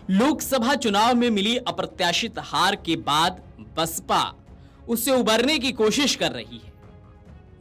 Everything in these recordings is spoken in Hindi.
लोकसभा चुनाव में मिली अप्रत्याशित हार के बाद बसपा उससे उबरने की कोशिश कर रही है।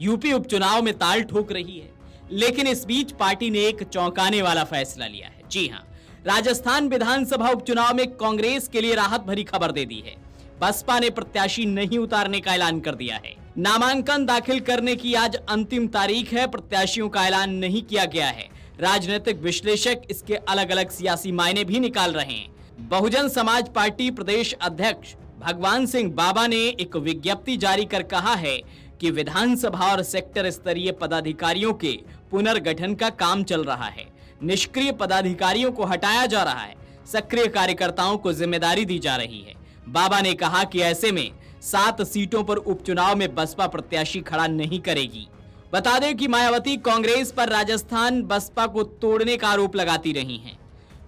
यूपी उपचुनाव में ताल ठोक रही है, लेकिन इस बीच पार्टी ने एक चौंकाने वाला फैसला लिया है। जी हां, राजस्थान विधानसभा उपचुनाव में कांग्रेस के लिए राहत भरी खबर दे दी है। बसपा ने प्रत्याशी नहीं उतारने का ऐलान कर दिया है। नामांकन दाखिल करने की आज अंतिम तारीख है। प्रत्याशियों का ऐलान नहीं किया गया है। राजनीतिक विश्लेषक इसके अलग अलग सियासी मायने भी निकाल रहे हैं। बहुजन समाज पार्टी प्रदेश अध्यक्ष भगवान सिंह बाबा ने एक विज्ञप्ति जारी कर कहा है कि विधानसभा और सेक्टर स्तरीय पदाधिकारियों के पुनर्गठन का काम चल रहा है। निष्क्रिय पदाधिकारियों को हटाया जा रहा है, सक्रिय कार्यकर्ताओं को जिम्मेदारी दी जा रही है। बाबा ने कहा कि ऐसे में 7 सीटों पर उपचुनाव में बसपा प्रत्याशी खड़ा नहीं करेगी। बता दें कि मायावती कांग्रेस पर राजस्थान बसपा को तोड़ने का आरोप लगाती रही हैं।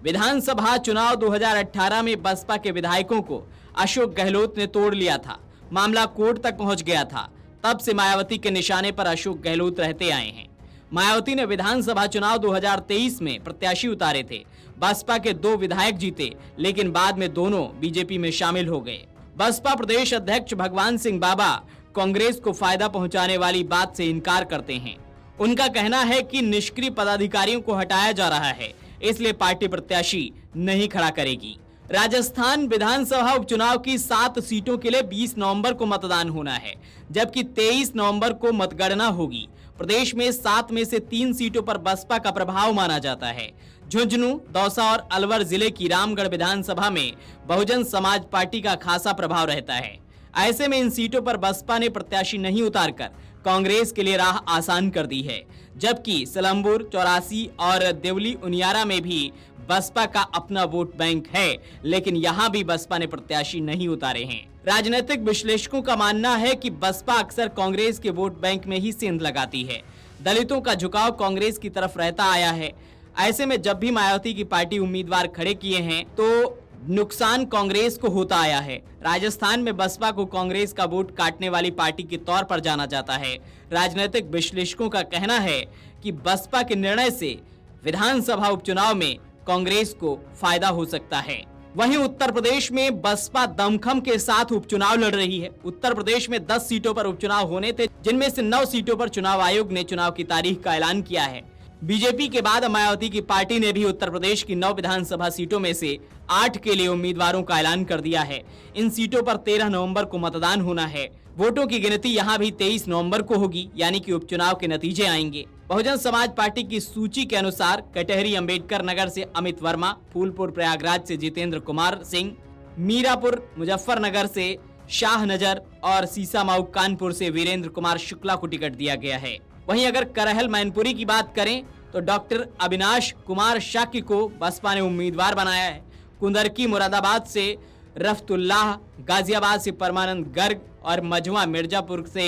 विधानसभा चुनाव 2018 में बसपा के विधायकों को अशोक गहलोत ने तोड़ लिया था। मामला कोर्ट तक पहुंच गया था। तब से मायावती के निशाने पर अशोक गहलोत रहते आए हैं। मायावती ने विधानसभा चुनाव 2023 में प्रत्याशी उतारे थे। बसपा के 2 विधायक जीते, लेकिन बाद में दोनों बीजेपी में शामिल हो गए। बसपा प्रदेश अध्यक्ष भगवान सिंह बाबा कांग्रेस को फायदा पहुंचाने वाली बात से इनकार करते हैं। उनका कहना है कि निष्क्रिय पदाधिकारियों को हटाया जा रहा है, इसलिए पार्टी प्रत्याशी नहीं खड़ा करेगी। राजस्थान विधानसभा उपचुनाव की 7 सीटों के लिए 20 नवंबर को मतदान होना है, जबकि 23 नवंबर को मतगणना होगी। प्रदेश में 7 में से 3 सीटों पर बसपा का प्रभाव माना जाता है। झुंझुनू, दौसा और अलवर जिले की रामगढ़ विधानसभा में बहुजन समाज पार्टी का खासा प्रभाव रहता है। ऐसे में इन सीटों पर बसपा ने प्रत्याशी नहीं उतारकर कांग्रेस के लिए राह आसान कर दी है, जबकि सिलंबुर, 84 और देवली उनियारा में भी बसपा का अपना वोट बैंक है, लेकिन यहां भी बसपा ने प्रत्याशी नहीं उतारे हैं। राजनीतिक विश्लेषकों का मानना है कि बसपा अक्सर कांग्रेस के वोट बैंक में ही सेंध लगाती है। दलितों का झुकाव कांग्रेस की तरफ रहता आया है। ऐसे में जब भी मायावती की पार्टी उम्मीदवार खड़े किए हैं तो नुकसान कांग्रेस को होता आया है। राजस्थान में बसपा को कांग्रेस का वोट काटने वाली पार्टी के तौर पर जाना जाता है। राजनीतिक विश्लेषकों का कहना है कि बसपा के निर्णय से विधानसभा उपचुनाव में कांग्रेस को फायदा हो सकता है। वहीं उत्तर प्रदेश में बसपा दमखम के साथ उपचुनाव लड़ रही है। उत्तर प्रदेश में 10 सीटों पर उपचुनाव होने थे, जिनमें से 9 सीटों पर चुनाव आयोग ने चुनाव की तारीख का ऐलान किया है। बीजेपी के बाद मायावती की पार्टी ने भी उत्तर प्रदेश की 9 विधानसभा सीटों में से 8 के लिए उम्मीदवारों का ऐलान कर दिया है। इन सीटों पर 13 नवंबर को मतदान होना है। वोटों की गिनती यहां भी 23 नवंबर को होगी, यानी कि उपचुनाव के नतीजे आएंगे। बहुजन समाज पार्टी की सूची के अनुसार कटहरी अंबेडकर नगर से अमित वर्मा, फूलपुर प्रयागराज से जितेंद्र कुमार सिंह, मीरापुर मुजफ्फरनगर से शाह नजर और सीसामाऊ कानपुर से वीरेंद्र कुमार शुक्ला को टिकट दिया गया है। वहीं अगर करहल मैनपुरी की बात करें तो डॉक्टर अविनाश कुमार शाक्य को बसपा ने उम्मीदवार बनाया है। कुंदरकी मुरादाबाद से रफ्तुल्लाह, गाजियाबाद से परमानंद गर्ग और मझवा मिर्जापुर से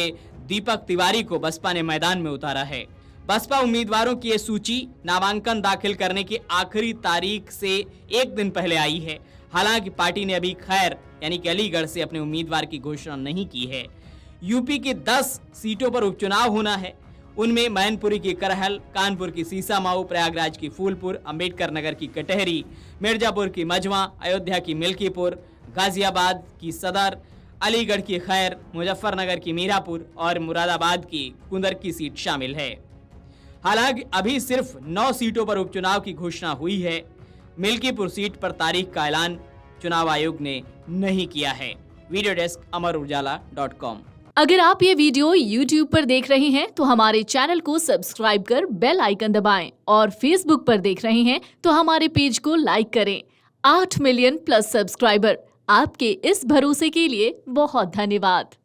दीपक तिवारी को बसपा ने मैदान में उतारा है। बसपा उम्मीदवारों की ये सूची नामांकन दाखिल करने की आखिरी तारीख से 1 दिन पहले आई है। हालांकि पार्टी ने अभी खैर यानी कि अलीगढ़ से अपने उम्मीदवार की घोषणा नहीं की है। यूपी की 10 सीटों पर उपचुनाव होना है। उनमें मैनपुरी की करहल, कानपुर की सीसामाऊ, प्रयागराज की फूलपुर, अंबेडकर नगर की कटहरी, मिर्जापुर की मझवा, अयोध्या की मिल्कीपुर, गाजियाबाद की सदर, अलीगढ़ की खैर, मुजफ्फरनगर की मीरापुर और मुरादाबाद की कुंदरकी सीट शामिल है। हालांकि अभी सिर्फ 9 सीटों पर उपचुनाव की घोषणा हुई है। मिल्कीपुर सीट पर तारीख का ऐलान चुनाव आयोग ने नहीं किया है। Video desk Amar Ujala dot com. अगर आप ये वीडियो YouTube पर देख रहे हैं तो हमारे चैनल को सब्सक्राइब कर बेल आइकन दबाएं और Facebook पर देख रहे हैं तो हमारे पेज को लाइक करें। 8 मिलियन प्लस सब्सक्राइबर, आपके इस भरोसे के लिए बहुत धन्यवाद।